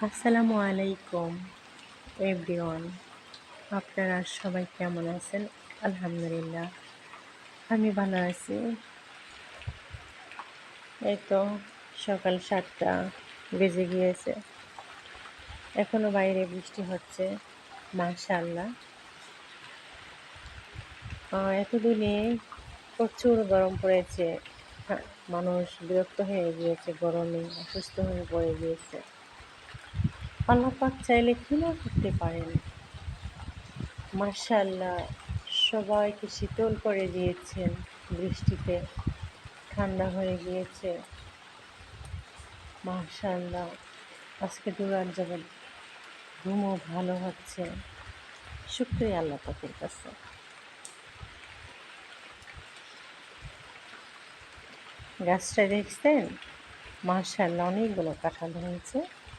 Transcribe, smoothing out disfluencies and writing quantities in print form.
আসসালামু আলাইকুম এভরিওয়ান। আপনারা সবাই কেমন আছেন? আলহামদুলিল্লাহ, আমি ভালো আছি। এই তো সকাল 7টা বেজে গিয়েছে, এখনো বাইরে বৃষ্টি হচ্ছে। মাশাআল্লাহ। এতদিনে প্রচুর গরম পড়েছে। হ্যাঁ, মানুষ বিরক্ত হয়ে গিয়েছে, গরমে অসুস্থ হয়ে পড়ে গিয়েছে। আল্লাহ পাক চাইলে কি না করতে পারেন। মাশাআল্লাহ, সবাইকে শীতল করে দিয়েছেন বৃষ্টিতে, ঠান্ডা হয়ে গিয়েছে। মাশাআল্লাহ, আজকে দুরাত যাবৎ ঘুমও ভালো হচ্ছে। শুকরিয়া আল্লাহ পাকের কাছে। গাছটা দেখছেন? মাশাআল্লাহ, অনেকগুলো কাঁঠাল হয়েছে।